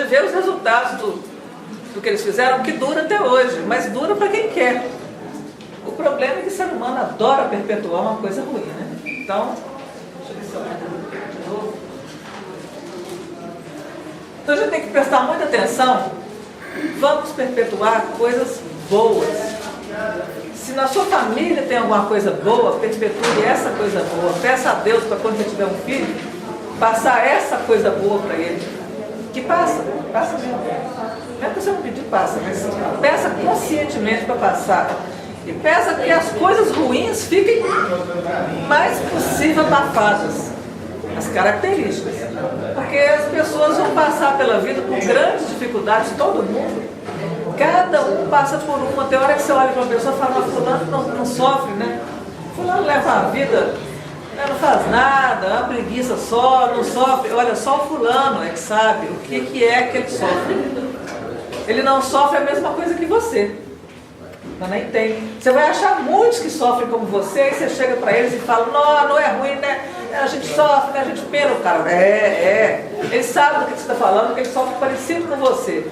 ver os resultados do que eles fizeram, que dura até hoje, mas dura para quem quer. O problema é que o ser humano adora perpetuar uma coisa ruim, né? Então, deixa eu ver se eu entendo de novo. Então a gente tem que prestar muita atenção. Vamos perpetuar coisas boas. Se na sua família tem alguma coisa boa, perpetue essa coisa boa. Peça a Deus para quando você tiver um filho, passar essa coisa boa para ele. Que passa mesmo. Não é que você não pedir, passa, mas peça conscientemente para passar. E peça que as coisas ruins fiquem mais possível abafadas. As características. Porque as pessoas vão passar pela vida com grandes dificuldades, todo mundo. Cada um passa por uma. Tem hora que você olha para uma pessoa e fala, mas fulano não sofre, né? Fulano leva a vida, né, não faz nada, é uma preguiça só, não sofre. Olha, só o fulano é que sabe o que é que ele sofre. Ele não sofre a mesma coisa que você. Mas nem tem. Você vai achar muitos que sofrem como você, e você chega para eles e fala, não é ruim, né? A gente sofre, né? A gente pena o cara. Ele sabe do que você está falando, que ele sofre parecido com você.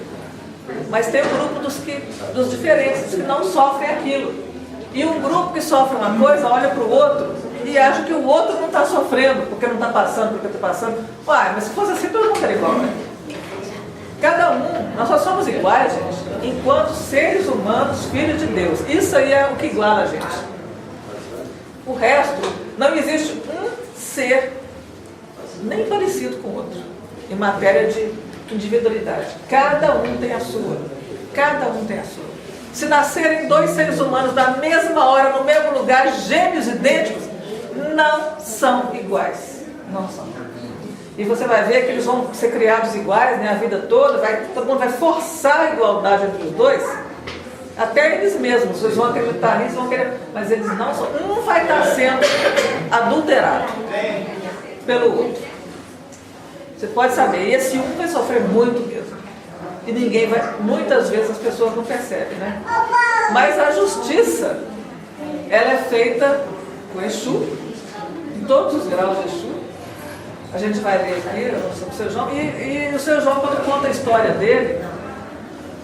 Mas tem um grupo dos diferentes, que não sofrem aquilo. E um grupo que sofre uma coisa, olha para o outro e acha que o outro não está sofrendo, porque não está passando, porque está passando. Uai, mas se fosse assim, todo mundo era igual, né? Cada um, nós só somos iguais, gente, enquanto seres humanos, filhos de Deus. Isso aí é o que iguala a gente. O resto, não existe um ser nem parecido com o outro, em matéria de individualidade. Cada um tem a sua. Cada um tem a sua. Se nascerem dois seres humanos na mesma hora, no mesmo lugar, gêmeos idênticos, não são iguais. Não são. E você vai ver que eles vão ser criados iguais, né, a vida toda, todo mundo vai forçar a igualdade entre os dois, até eles mesmos, eles vão acreditar nisso, vão querer, mas eles não são. Um vai estar sendo adulterado pelo outro. Você pode saber, e esse um vai sofrer muito mesmo. E ninguém vai, muitas vezes as pessoas não percebem, né? Mas a justiça, ela é feita com Exu, em todos os graus de Exu. A gente vai ler aqui sobre o seu João, e o seu João, quando conta a história dele,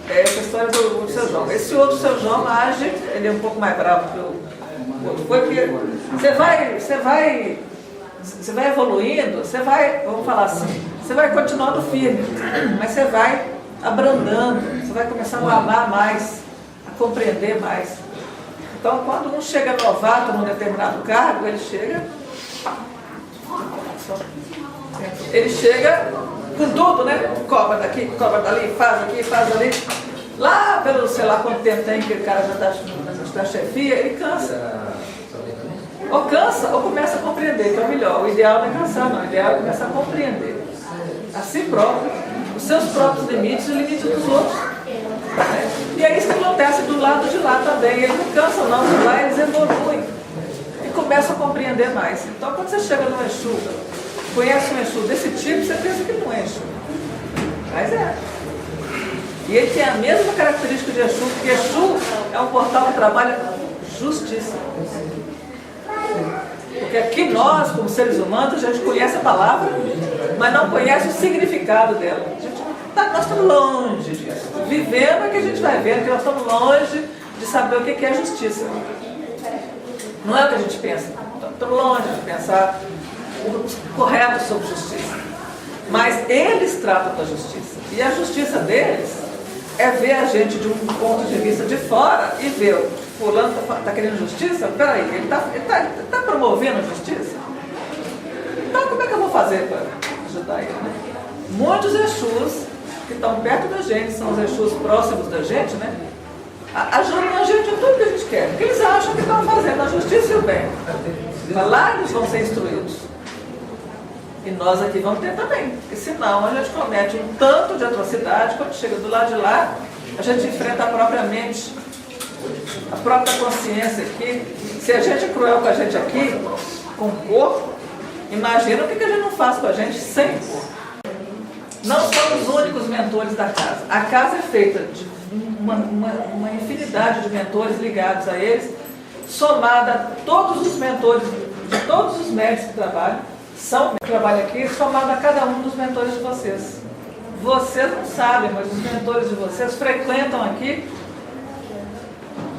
essa história do seu João. Esse outro seu João age, ele é um pouco mais bravo que o outro. Foi que você vai evoluindo, você vai, vamos falar assim, você vai continuando firme, mas você vai abrandando, você vai começando a amar mais, a compreender mais. Então, quando um chega novato num determinado cargo, ele chega com tudo, né? Cobra daqui, cobra dali, faz aqui, faz ali. Lá pelo sei lá quanto tempo tem que o cara já está na chefia, ele cansa. Ou cansa ou começa a compreender, que é o melhor. O ideal não é cansar, não. O ideal é começar a compreender a si próprio, os seus próprios limites e os limites dos outros. E é isso que acontece do lado de lá também. Eles não cansam não, de lá eles evoluem e começam a compreender mais. Então quando você chega no Exu, conhece um Exu desse tipo, você pensa que não é Exu. Mas é. E ele tem a mesma característica de Exu, porque Exu é um portal que trabalha justiça. Porque aqui nós, como seres humanos, a gente conhece a palavra, mas não conhece o significado dela. Nós estamos longe disso. Vivendo é que a gente vai vendo que nós estamos longe de saber o que é justiça. Não é o que a gente pensa. Estamos longe de pensar o correto sobre justiça. Mas eles tratam da justiça. E a justiça deles é ver a gente de um ponto de vista de fora e ver o fulano está querendo justiça? Peraí, ele está promovendo a justiça? Então como é que eu vou fazer para ajudar ele? Né? Muitos Exus que estão perto da gente, são os Exus próximos da gente, né? Ajudam a gente em tudo que a gente quer. Porque eles acham que estão fazendo a justiça e o bem. Mas lá eles vão ser instruídos. E nós aqui vamos ter também. Porque senão a gente comete um tanto de atrocidade, quando chega do lado de lá, a gente enfrenta a própria mente, a própria consciência aqui. Se a gente é cruel com a gente aqui, com o corpo, imagina o que a gente não faz com a gente sem o corpo. Não são os únicos mentores da casa. A casa é feita de uma infinidade de mentores ligados a eles, somada a todos os mentores de todos os médicos que trabalham aqui, somado a cada um dos mentores de vocês. vocês não sabem, mas os mentores de vocês frequentam aqui.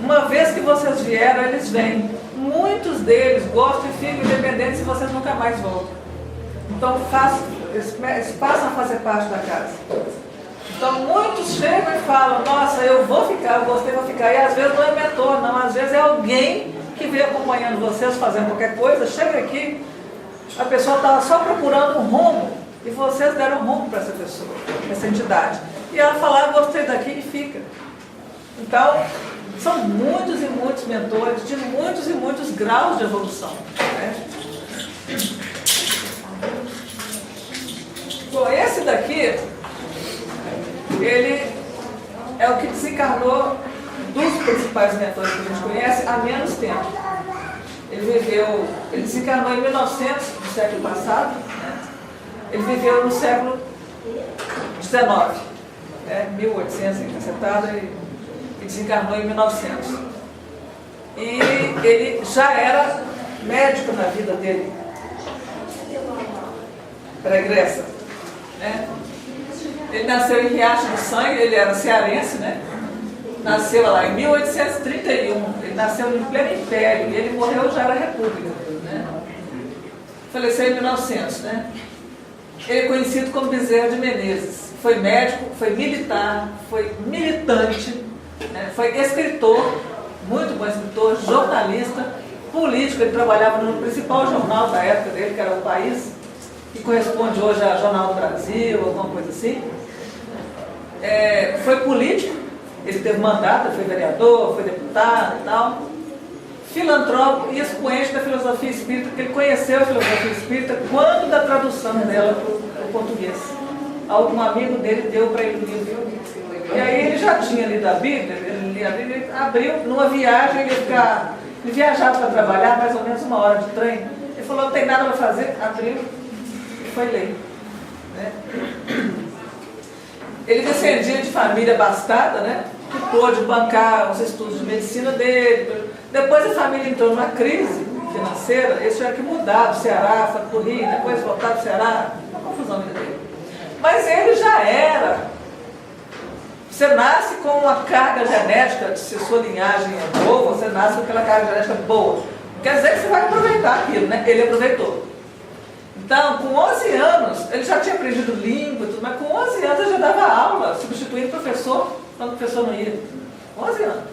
Uma vez que vocês vieram, eles vêm. Muitos deles gostam e ficam independentes e vocês nunca mais voltam. Então, eles passam a fazer parte da casa. Então, muitos chegam e falam, nossa, eu vou ficar, eu gostei, vou ficar. E às vezes não é mentor, não. Às vezes é alguém que vem acompanhando vocês, fazendo qualquer coisa, chega aqui, a pessoa estava só procurando um rumo, e vocês deram um rumo para essa pessoa, essa entidade. E ela fala, gostei daqui e fica. Então, são muitos e muitos mentores de muitos e muitos graus de evolução, né? Bom, esse daqui, ele é o que desencarnou dos principais mentores que a gente conhece há menos tempo. Ele desencarnou em 1900, do século passado, né? Ele viveu no século XIX, né? 1800 e cacetada, e desencarnou em 1900. E ele já era médico na vida dele, pregressa, né? Ele nasceu em Riacho do Sangue, ele era cearense, né? Nasceu lá em 1831, ele nasceu em pleno Império, e ele morreu já era República, né? Faleceu em 1900, né? Ele é conhecido como Bezerra de Menezes. Foi médico, foi militar, foi militante, né? Foi escritor, muito bom escritor, jornalista, político. Ele trabalhava no principal jornal da época dele, que era O País, que corresponde hoje ao Jornal do Brasil, alguma coisa assim. Foi político, ele teve mandato, foi vereador, foi deputado e tal. Filantrópico e expoente da filosofia espírita, porque ele conheceu a filosofia espírita quando da tradução dela para o português. Algum amigo dele deu para ele o livro. E aí ele já tinha lido a Bíblia, ele abriu numa viagem, ele viajava para trabalhar mais ou menos 1 hora de trem. Ele falou, não tem nada para fazer, abriu e foi ler, né? Ele descendia de família abastada, né? Que pôde bancar os estudos de medicina dele. Depois a família entrou numa crise financeira, eles tiveram que mudar do Ceará, foi para o Rio, depois voltar do Ceará, uma confusão dele. Mas ele já era. Você nasce com uma carga genética, se sua linhagem é boa, você nasce com aquela carga genética boa. Quer dizer que você vai aproveitar aquilo, né? Ele aproveitou. Então, com 11 anos, ele já tinha aprendido língua e tudo, mas com 11 anos ele já dava aula, substituindo o professor, quando o professor não ia. 11 anos.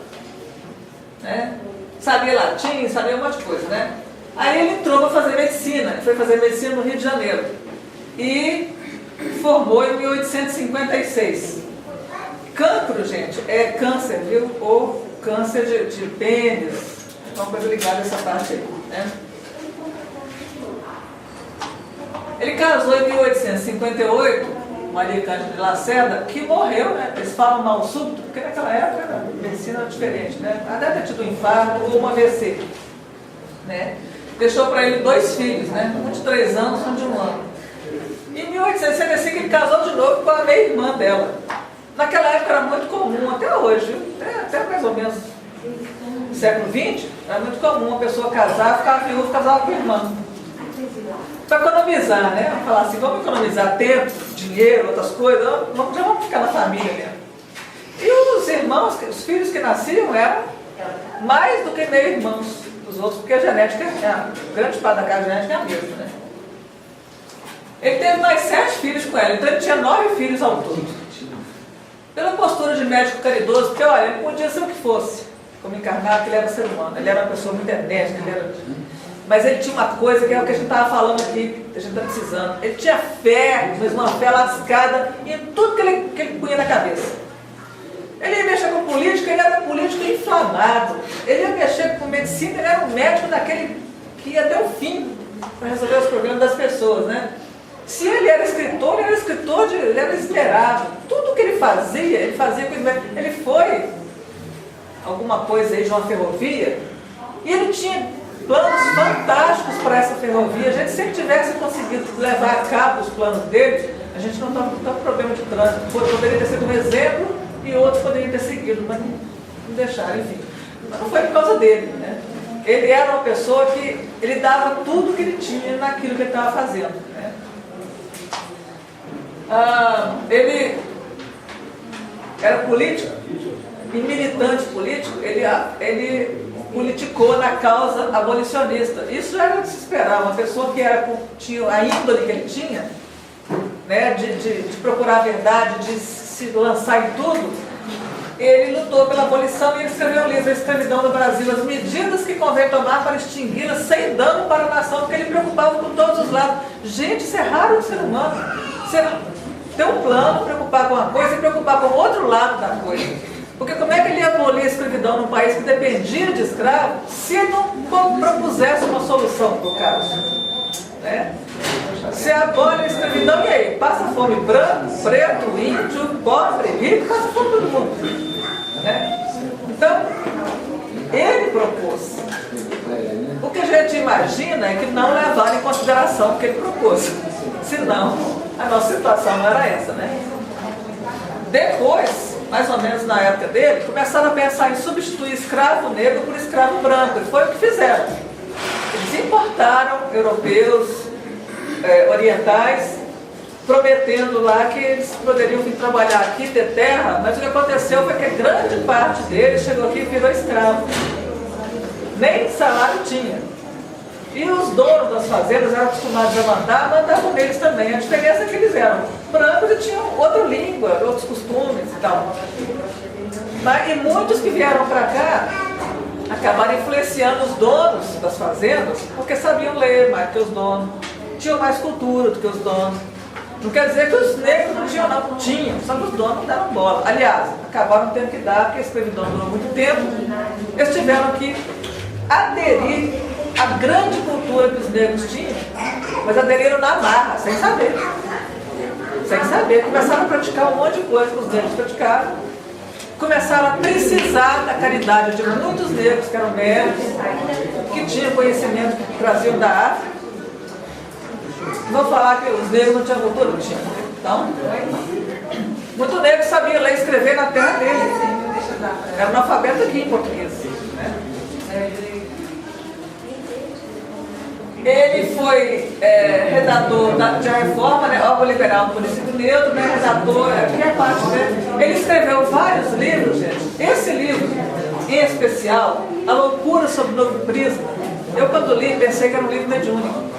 Né? Sabia latim, sabia um monte de coisa, né? Aí ele entrou para fazer medicina, ele foi fazer medicina no Rio de Janeiro. E formou em 1856. Cancro, gente, é câncer, viu? Ou câncer de pênis, uma coisa ligada a essa parte aí, né? Ele casou em 1858, Maria Cândida de Lacerda, que morreu, né? Eles falam mal súbito, porque naquela época a medicina era diferente, né? Ela deve ter tido um infarto ou uma AVC, né? Deixou para ele 2 filhos, né? Um de 3 anos, um de 1 ano. Em 1865 ele casou de novo com a meia-irmã dela. Naquela época era muito comum, até hoje, viu? Até mais ou menos no século XX, era muito comum uma pessoa casar, ficar viúva, casava com a irmã. Para economizar, né? Vamos falar assim, vamos economizar tempo, dinheiro, outras coisas, já vamos ficar na família mesmo. E os irmãos, os filhos que nasciam eram mais do que meio-irmãos dos outros, porque a genética, a grande parte da carga genética é a mesma, né? Ele teve mais 7 filhos com ela, então ele tinha 9 filhos ao todo. Pela postura de médico caridoso, porque olha, ele podia ser o que fosse, como encarnado, que ele era ser humano, ele era uma pessoa muito enérgica, mas ele tinha uma coisa que é o que a gente estava falando aqui, que a gente está precisando. Ele tinha fé, mas uma fé lascada em tudo que ele punha na cabeça. Ele ia mexer com política, ele era um político inflamado. Ele ia mexer com medicina, ele era um médico daquele que ia até o fim para resolver os problemas das pessoas, né? Se ele era escritor, ele era esperado. Tudo que ele fazia com ele foi alguma coisa aí de uma ferrovia, e ele tinha planos fantásticos para essa ferrovia. A gente, se ele tivesse conseguido levar a cabo os planos dele, a gente não estava com tanto problema de trânsito. Poderia ter sido um exemplo e outros poderiam ter seguido, mas não deixaram, enfim. Mas não foi por causa dele, né? Ele era uma pessoa que ele dava tudo que ele tinha naquilo que ele estava fazendo, né? Ele era político e militante político, ele politicou na causa abolicionista. Isso já era de se esperar, uma pessoa que tinha a índole que ele tinha, né, de procurar a verdade, de se lançar em tudo. Ele lutou pela abolição e ele escreveu um livro, A Escravidão no Brasil, as medidas que convém tomar para extingui-la sem dano para a nação, porque ele preocupava com todos os lados. Gente, isso é raro no ser humano. Você ter um plano, preocupar com uma coisa e preocupar com o outro lado da coisa. Porque como é que ele ia abolir a escravidão num país que dependia de escravos se não propusesse uma solução para o caso? Né? Você abole a escravidão e aí? Passa fome branco, preto, índio, pobre, rico, passa fome todo mundo. Né? Então, ele propôs. O que a gente imagina é que não levaram em consideração o que ele propôs. Senão, a nossa situação não era essa, né? Depois, mais ou menos na época dele, começaram a pensar em substituir escravo negro por escravo branco. E foi o que fizeram. Eles importaram europeus, orientais, prometendo lá que eles poderiam vir trabalhar aqui, ter terra, mas o que aconteceu foi que grande parte deles chegou aqui e virou escravo. Nem salário tinha. E os donos das fazendas eram acostumados a mandavam neles também. A diferença é que eles eram brancos e tinham outra língua, outros costumes e tal. E muitos que vieram para cá acabaram influenciando os donos das fazendas, porque sabiam ler mais que os donos, tinham mais cultura do que os donos. Não quer dizer que os negros não tinham, não. Tinham, só que os donos não deram bola. Aliás, acabaram tendo que dar, porque a escravidão durou muito tempo. Eles tiveram que aderir à grande cultura que os negros tinham, mas aderiram na marra, sem saber. Sem saber. Começaram a praticar um monte de coisa que os negros praticavam. Começaram a precisar da caridade de muitos negros que eram médicos, que tinham conhecimento que traziam da África. Vou falar que os negros não tinham cultura, não tinham. Então, muito negro sabia ler e escrever na terra dele. Era analfabeto aqui em português. Né? Ele foi redator de A Reforma, né, Obra Liberal do Município Neutro, né, redator, que é parte dele. Ele escreveu vários livros, gente. Esse livro, em especial, A Loucura sobre o Novo Prisma, eu quando li pensei que era um livro mediúnico.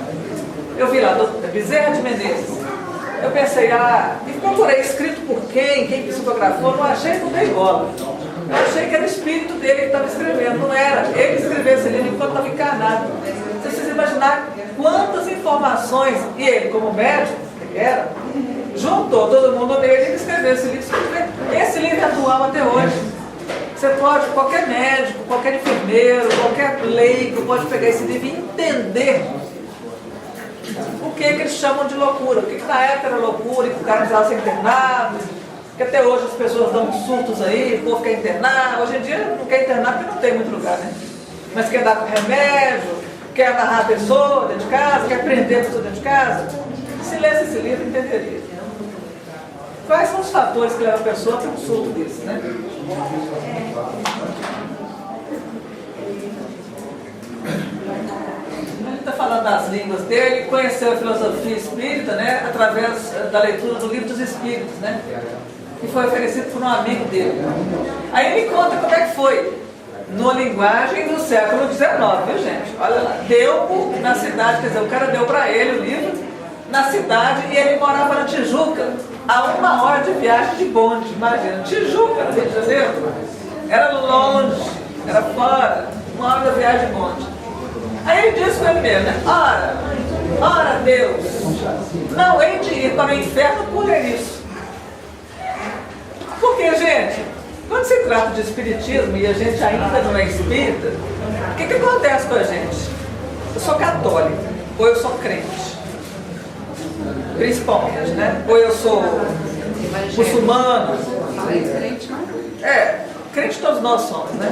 Eu vi lá, Bezerra de Menezes. Eu pensei, e procurei escrito por quem psicografou, não achei, não dei bola. Eu achei que era o espírito dele que estava escrevendo, não era. Ele escreveu esse livro enquanto estava encarnado. Você precisa imaginar quantas informações, e ele, como médico, que era, juntou todo mundo nele e escreveu esse livro. Esse livro é atual até hoje. Você pode, qualquer médico, qualquer enfermeiro, qualquer leigo, pode pegar esse livro e entender o que eles chamam de loucura. O que na época era loucura, que o cara precisava ser internado, que até hoje as pessoas dão surtos aí, o povo quer internar. Hoje em dia não quer internar porque não tem muito lugar, né? Mas quer dar com remédio, quer amarrar a pessoa dentro de casa, quer prender a pessoa dentro de casa. Se lesse esse livro, entenderia. Quais são os fatores que levam a pessoa a ter um surto desse, né? Ele está falando das línguas dele, conheceu a filosofia espírita, né, através da leitura do Livro dos Espíritos, né, que foi oferecido por um amigo dele. Aí ele conta como é que foi, numa linguagem do século XIX, viu gente? Olha lá, deu na cidade, quer dizer, o cara deu para ele o livro, na cidade, e ele morava na Tijuca, a 1 hora de viagem de bonde, imagina, Tijuca, no Rio de Janeiro, era longe, era fora, 1 hora de viagem de bonde. Aí ele disse com ele mesmo, né? Ora Deus, não hei de ir para o inferno por isso. Porque, gente, quando se trata de espiritismo e a gente ainda não é espírita, o que acontece com a gente? Eu sou católica, ou eu sou crente, principalmente, né? Ou eu sou muçulmano. Crente todos nós somos, né?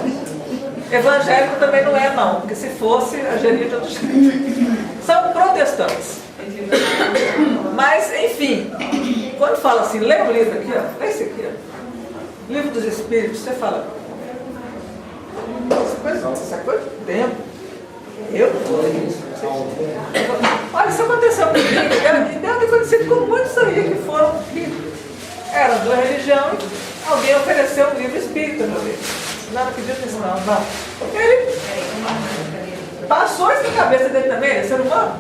Evangélico também não é, não, porque se fosse, agiria de outro jeito. São protestantes. Mas, enfim, quando fala assim, lê o livro aqui, ó, lê esse aqui, ó, Livro dos Espíritos, você fala, essa coisa de tempo, eu não vou ler isso. Olha, isso aconteceu comigo, e deve ter acontecido com muitos aí que eram da religião e alguém ofereceu um livro espírita para ele. Não acredito nisso, não. Ele passou isso na cabeça dele também, ele é ser humano.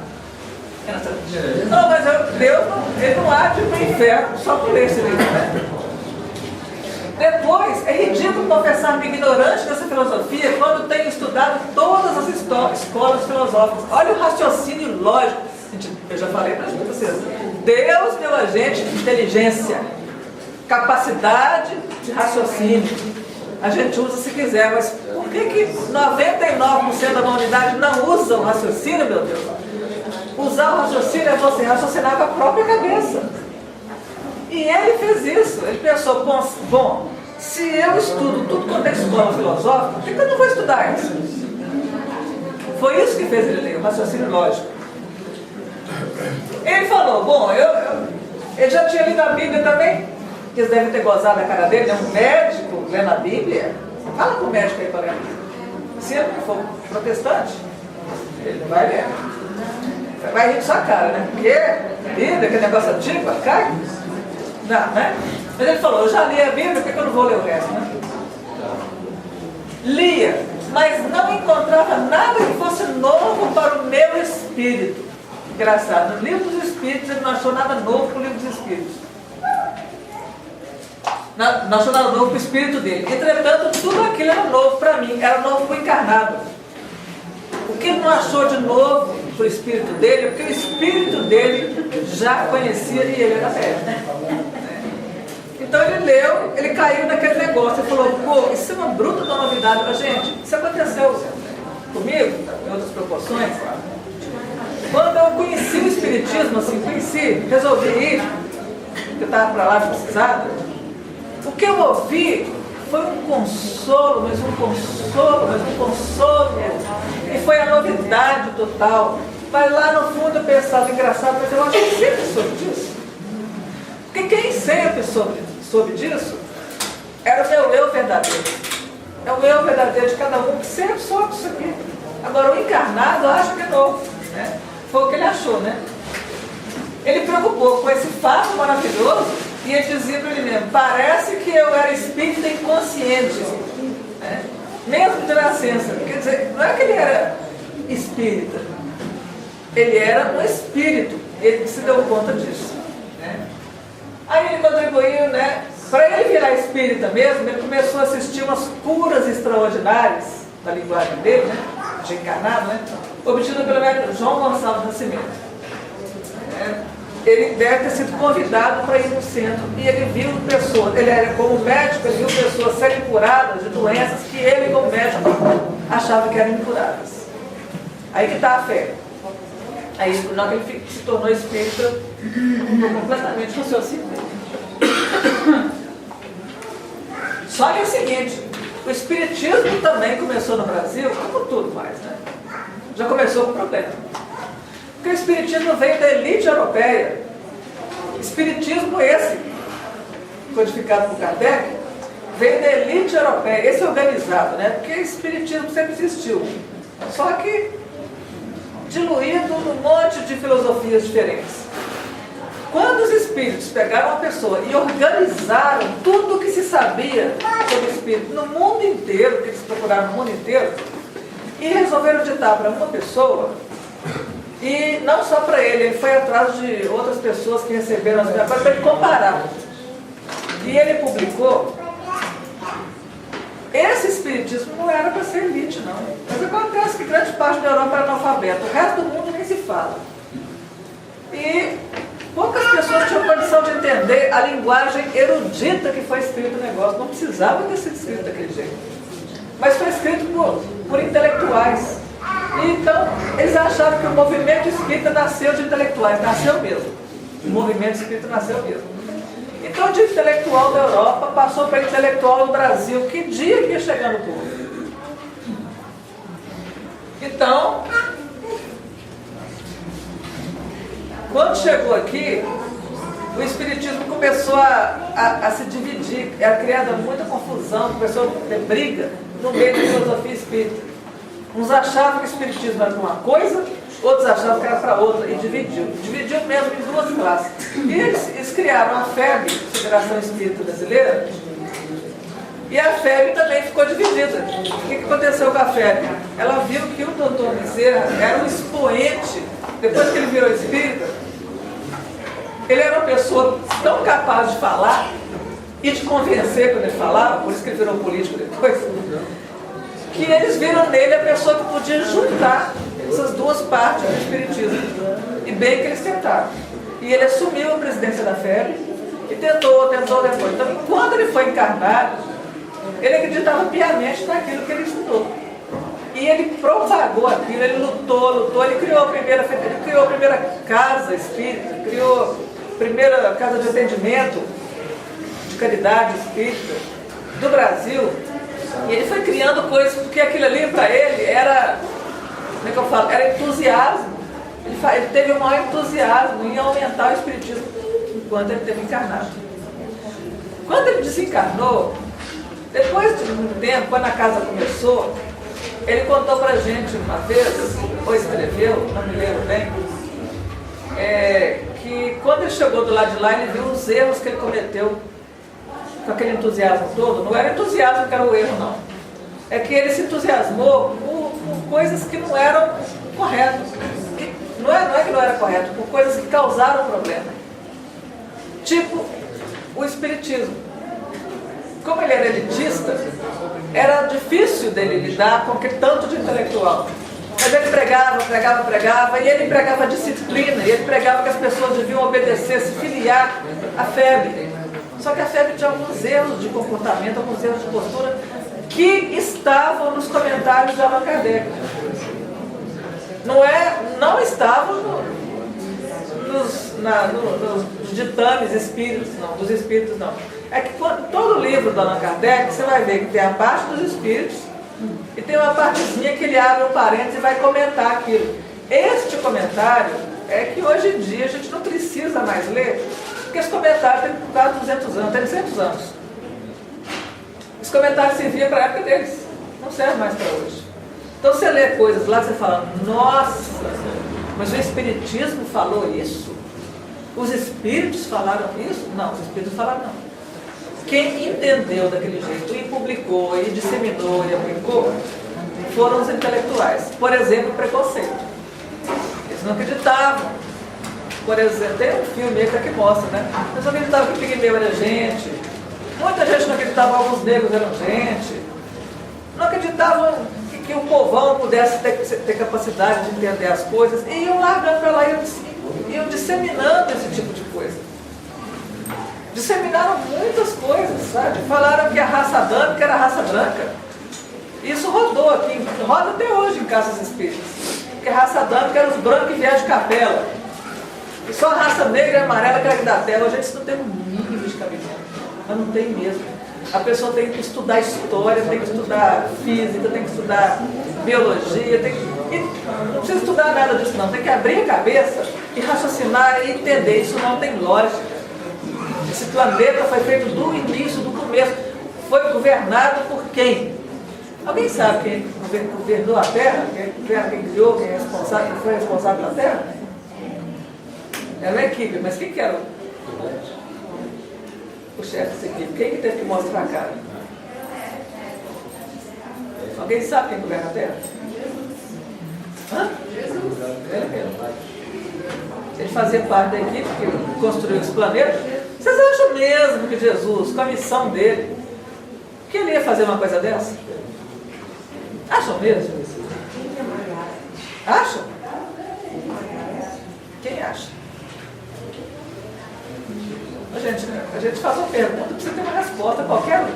Não, mas Deus ele não há de ir para o inferno só por esse livro, né? Depois, é ridículo confessar-me ignorante dessa filosofia quando tenho estudado todas as escolas filosóficas. Olha o raciocínio lógico. Eu já falei para vocês. Deus deu a gente inteligência, capacidade de raciocínio. A gente usa se quiser, mas por que 99% da humanidade não usa o raciocínio, meu Deus? Usar o raciocínio é você raciocinar com a própria cabeça. E ele fez isso. Ele pensou, bom, se eu estudo tudo quanto é escola filosófica, por que eu não vou estudar isso? Foi isso que fez ele ler, o raciocínio lógico. Ele falou, bom, ele já tinha lido a Bíblia também, que eles devem ter gozado da cara dele, é um médico lendo a Bíblia. Fala com o médico aí para ler. Se ele for protestante, ele não vai ler. Vai rir de sua cara, né? Porque Bíblia, aquele negócio antigo, cai. Não, né? Mas ele falou, eu já li a Bíblia, por que eu não vou ler o resto, né? Lia, mas não encontrava nada que fosse novo para o meu espírito. Engraçado, no livro dos Espíritos ele não achou nada novo para o livro dos Espíritos. Não achou nada novo para o espírito dele. Entretanto, tudo aquilo era novo para mim, era novo para o encarnado. O que ele não achou de novo para o espírito dele, é porque o espírito dele já conhecia e ele era velho. Então ele leu, ele caiu naquele negócio, ele falou, pô, isso é uma bruta da novidade. Mas, gente, isso aconteceu comigo, em outras proporções. Quando eu conheci o espiritismo, assim, resolvi ir, porque eu estava para lá precisada, o que eu ouvi foi um consolo, mas um consolo, e foi a novidade total. Mas lá no fundo eu pensava, engraçado, mas eu acho que sempre soube disso. Porque quem sempre soube disso era o meu eu verdadeiro. É o eu verdadeiro de cada um que sempre soube disso aqui. Agora o encarnado acha que é novo, né? Foi o que ele achou, né? Ele preocupou com esse fato maravilhoso e ele dizia para ele mesmo, parece que eu era espírita inconsciente, né? Mesmo de nascença. Quer dizer, não é que ele era espírita, ele era um espírito, ele se deu conta disso, né? Aí ele contribuiu, né? Para ele virar espírita mesmo, ele começou a assistir umas curas extraordinárias da linguagem dele, né? De encarnado, né? Obtido pelo médico João Gonçalves Nascimento. Ele deve ter sido convidado para ir no centro e ele viu pessoas, ele era como médico, ele viu pessoas serem curadas de doenças que ele como médico achava que eram incuráveis. Aí que está a fé. Aí na hora que ele se tornou espírita, mudou completamente o raciocínio dele. Só que é o seguinte, o espiritismo também começou no Brasil, como tudo mais, né? Já começou com problema. Porque o espiritismo veio da elite europeia. Espiritismo esse, codificado por Kardec, veio da elite europeia, esse organizado, né? Porque o espiritismo sempre existiu. Só que diluído num monte de filosofias diferentes. Quando os espíritos pegaram uma pessoa e organizaram tudo o que se sabia sobre o espírito no mundo inteiro, que eles procuraram no mundo inteiro, e resolveram ditar para uma pessoa, e não só para ele foi atrás de outras pessoas que receberam as mensagens, para ele comparar. E ele publicou, esse espiritismo não era para ser elite, não. Mas acontece que grande parte da Europa era analfabeta, o resto do mundo nem se fala. E poucas pessoas tinham condição de entender a linguagem erudita que foi escrito o negócio. Não precisava ter sido escrito daquele jeito. Mas foi escrito por intelectuais. E então, eles achavam que o movimento espírita nasceu de intelectuais. Nasceu mesmo. O movimento espírita nasceu mesmo. Então, de intelectual da Europa, passou para intelectual do Brasil. Que dia que ia chegar no povo? Então, quando chegou aqui, o espiritismo começou a se dividir, era criada muita confusão, começou a ter briga no meio da filosofia espírita. Uns achavam que o espiritismo era uma coisa, outros achavam que era para outra, e dividiu mesmo em duas classes. E eles criaram a FEB, Federação Espírita Brasileira, e a FEB também ficou dividida. O que aconteceu com a FEB? Ela viu que o doutor Bezerra era um expoente, depois que ele virou espírita, ele era uma pessoa tão capaz de falar e de convencer quando ele falava, por isso que ele virou político depois, que eles viram nele a pessoa que podia juntar essas duas partes do espiritismo. E bem que eles tentaram. E ele assumiu a presidência da FEB e tentou. Então, enquanto ele foi encarnado, ele acreditava piamente naquilo que ele estudou. E ele propagou aquilo, ele lutou, ele criou a primeira casa espírita, criou a primeira casa de atendimento de caridade espírita do Brasil. E ele foi criando coisas, porque aquilo ali para ele era, como é que eu falo, era entusiasmo. Ele teve o maior entusiasmo em aumentar o espiritismo enquanto ele esteve encarnado. Quando ele desencarnou, depois de muito tempo, quando a casa começou, ele contou pra gente uma vez, ou escreveu, não me lembro bem, que quando ele chegou do lado de lá, ele viu os erros que ele cometeu com aquele entusiasmo todo. Não era entusiasmo que era o erro, não. É que ele se entusiasmou por coisas que não eram corretas. Não é que não era correto, por coisas que causaram problema. Tipo, o espiritismo. Como ele era elitista, era difícil dele lidar com aquele tanto de intelectual. Mas ele pregava, e ele pregava disciplina, e ele pregava que as pessoas deviam obedecer, se filiar à FEB. Só que a FEB tinha alguns erros de comportamento, alguns erros de postura, que estavam nos comentários de Allan Kardec. Não estavam nos ditames espíritos, não, dos espíritos não. É que todo livro do Allan Kardec, você vai ver que tem a parte dos espíritos e tem uma partezinha que ele abre um parênteses e vai comentar aquilo. Este comentário é que hoje em dia a gente não precisa mais ler, porque esse comentário tem quase 200 anos, tem 200 anos. Esse comentário servia para a época deles, não serve mais para hoje. Então você lê coisas lá, você fala, nossa, mas o Espiritismo falou isso? Os Espíritos falaram isso? Não, os Espíritos falaram não. Quem entendeu daquele jeito e publicou, e disseminou, e aplicou, foram os intelectuais. Por exemplo, o preconceito. Eles não acreditavam. Por exemplo, tem um filme aí que mostra, né? Eles não acreditavam que o pigmeu era gente. Muita gente não acreditava que alguns negros eram gente. Não acreditavam que o povão pudesse ter capacidade de entender as coisas. E iam largando para lá e iam disseminando esse tipo de coisa. Disseminaram muitas coisas, sabe? Falaram que a raça adâmica era a raça branca. Isso rodou aqui, roda até hoje em casas espíritas. Porque a raça adâmica era os brancos que vieram de capela. E só a raça negra e amarela que era aqui da terra. Hoje a gente não tem um mínimo de cabimento. Mas não tem mesmo. A pessoa tem que estudar história, tem que estudar física, tem que estudar biologia, não precisa estudar nada disso não. Tem que abrir a cabeça e raciocinar e entender. Isso não tem lógica. Esse planeta foi feito do início, do começo. Foi governado por quem? Alguém sabe quem governou a Terra? Quem criou, quem foi responsável pela Terra? Era uma equipe, mas quem que era o chefe dessa equipe? Quem que teve que mostrar a cara? Alguém sabe quem governa a Terra? Hã? Ele fazia parte da equipe que construiu esse planeta. Vocês acham mesmo que Jesus, com a missão dele, que ele ia fazer uma coisa dessa? Acham mesmo? Acham? Quem acha? A gente faz uma pergunta, precisa ter uma resposta, qualquer um.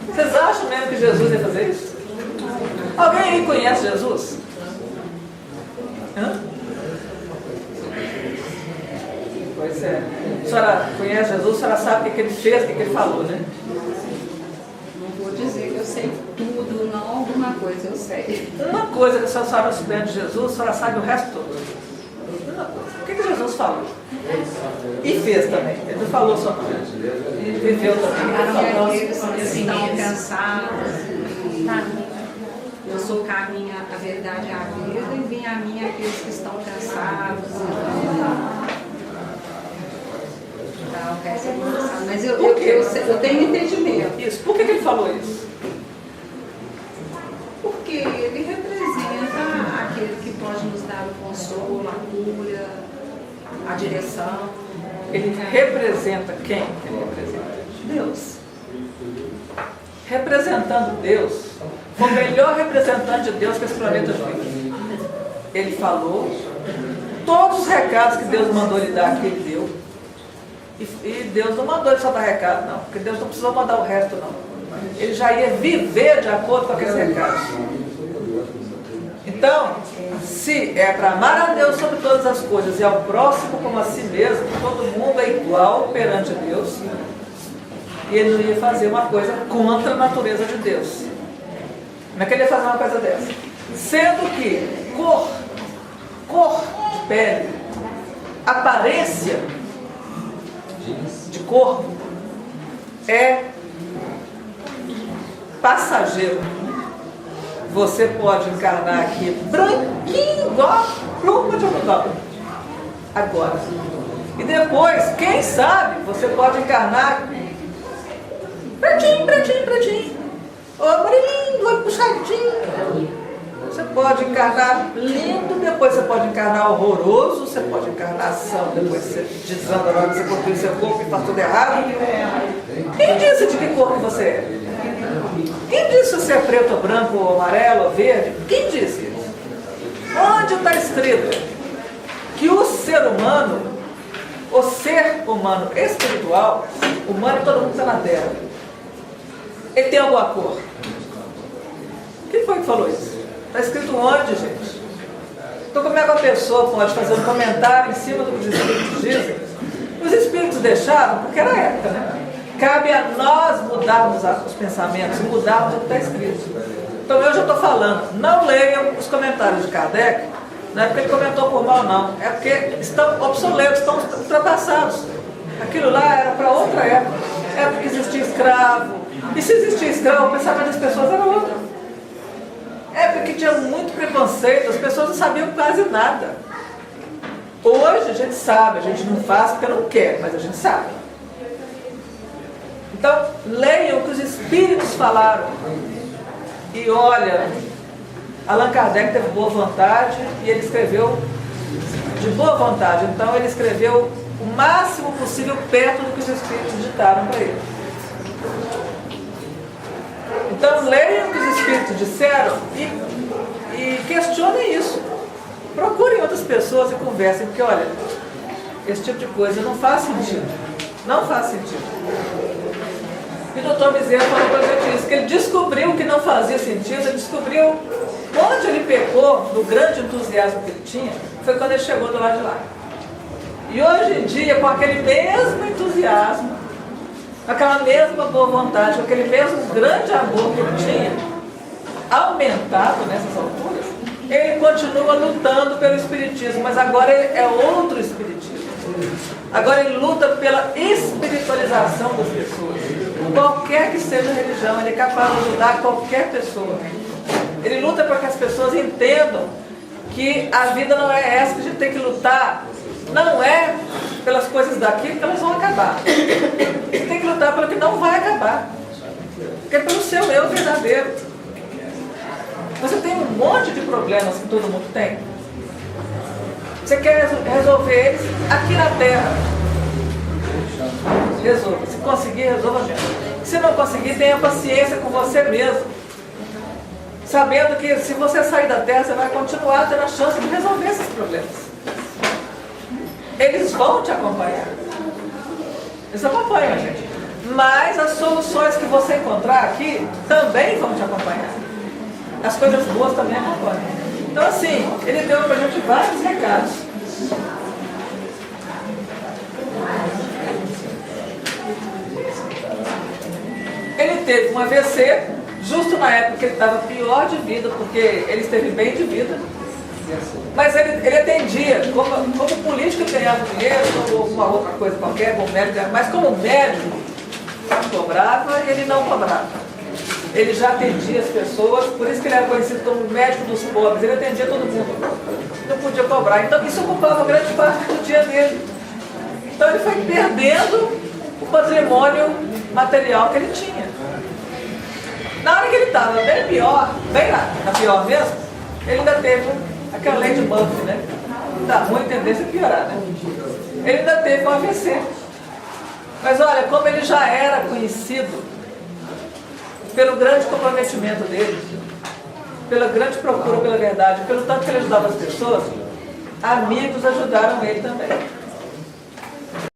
Vocês acham mesmo que Jesus ia fazer isso? Alguém aí conhece Jesus? Hã? Pois é. A senhora conhece Jesus, a senhora sabe o que ele fez, o que ele falou, né? Não vou dizer que eu sei tudo, não, alguma coisa eu sei. Uma coisa que a senhora sabe estudando de Jesus, a senhora sabe o resto todo. Uma coisa. O que Jesus falou? E fez também. Ele não falou só não. Ele viveu também. Aqueles que estão cansados. Eu sou o caminho, a verdade e a vida, e vem a mim aqueles que estão cansados. Mas eu tenho entendimento. Isso. Por que ele falou isso? Porque ele representa aquele que pode nos dar o consolo, a cura, a direção. Ele representa quem? Ele representa Deus. Representando Deus, o melhor representante de Deus que esse planeta vive. Ele falou todos os recados que Deus mandou lhe dar aqui, ele deu. E Deus não mandou ele só dar recado, não, porque Deus não precisou mandar o resto, não. Ele já ia viver de acordo com aqueles recados. Então, se é para amar a Deus sobre todas as coisas e ao próximo como a si mesmo, todo mundo é igual perante Deus, e ele não ia fazer uma coisa contra a natureza de Deus. Como é que ele ia fazer uma coisa dessa? Sendo que cor de pele, aparência de corpo é passageiro. Você pode encarnar aqui branquinho, igual pluma de algodão. Agora. E depois, quem sabe, você pode encarnar pretinho. Ô, amarelinho, olho puxadinho. Você pode encarnar lindo, depois você pode encarnar horroroso, você pode encarnar ação, depois você desanda na hora que você construir seu corpo e faz tudo errado. Quem disse de que cor que você é? Quem disse se você é preto, ou branco, ou amarelo, ou verde? Quem disse isso? Onde está escrito que o ser humano, o ser humano espiritual, humano todo mundo está na Terra, ele tem alguma cor? Quem foi que falou isso? Está escrito onde, gente? Então como é que uma pessoa pode fazer um comentário em cima do que os Espíritos dizem? Os Espíritos deixaram, porque era a época, né? Cabe a nós mudarmos os pensamentos, mudarmos o que está escrito. Então eu já estou falando, não leiam os comentários de Kardec, não é porque ele comentou por mal, não. É porque estão obsoletos, estão ultrapassados. Aquilo lá era para outra época. Época que existia escravo. E se existia escravo, o pensamento das pessoas era outro. Época que tinha muito preconceito, as pessoas não sabiam quase nada. Hoje a gente sabe, a gente não faz porque não quer, mas a gente sabe. Então, leiam o que os Espíritos falaram. E olha, Allan Kardec teve boa vontade e ele escreveu de boa vontade. Então, ele escreveu o máximo possível perto do que os Espíritos ditaram para ele. Então, leiam o que os Espíritos disseram e questionem isso. Procurem outras pessoas e conversem, porque, olha, esse tipo de coisa não faz sentido. Não faz sentido. E o doutor Bezerra falou para a gente isso, que ele descobriu que não fazia sentido, ele descobriu onde ele pecou, no grande entusiasmo que ele tinha, foi quando ele chegou do lado de lá. E hoje em dia, com aquele mesmo entusiasmo, aquela mesma boa vontade, com aquele mesmo grande amor que ele tinha, aumentado nessas alturas, ele continua lutando pelo Espiritismo, mas agora é outro Espiritismo. Agora ele luta pela espiritualização das pessoas. Qualquer que seja a religião, ele é capaz de ajudar qualquer pessoa. Ele luta para que as pessoas entendam que a vida não é essa, que a gente tem que lutar. Não é pelas coisas daqui que elas vão acabar. Você tem que lutar pelo que não vai acabar. Que é pelo seu eu verdadeiro. Você tem um monte de problemas que todo mundo tem. Você quer resolver eles aqui na Terra. Resolva. Se conseguir, resolva mesmo. Se não conseguir, tenha paciência com você mesmo. Sabendo que se você sair da Terra, você vai continuar tendo a chance de resolver esses problemas. Eles vão te acompanhar. Eles acompanham a gente. Mas as soluções que você encontrar aqui também vão te acompanhar. As coisas boas também acompanham. Então assim, ele deu para a gente vários recados. Ele teve um AVC, justo na época que ele estava pior de vida, porque ele esteve bem de vida. Mas ele atendia, como político ele ganhava dinheiro, ou alguma outra coisa qualquer, como médico, mas como médico cobrava, ele não cobrava. ele já atendia as pessoas, por isso que ele era conhecido como o médico dos pobres, ele atendia todo mundo, não podia cobrar. Então isso ocupava grande parte do dia dele. Então ele foi perdendo o patrimônio material que ele tinha. Na hora que ele estava bem pior, bem na pior mesmo, ele ainda teve aquela lei de Murphy, né? Dá ruim, tendência a piorar, né? Ele ainda teve um AVC. Mas olha, como ele já era conhecido pelo grande comprometimento dele, pela grande procura pela verdade, pelo tanto que ele ajudava as pessoas, amigos ajudaram ele também.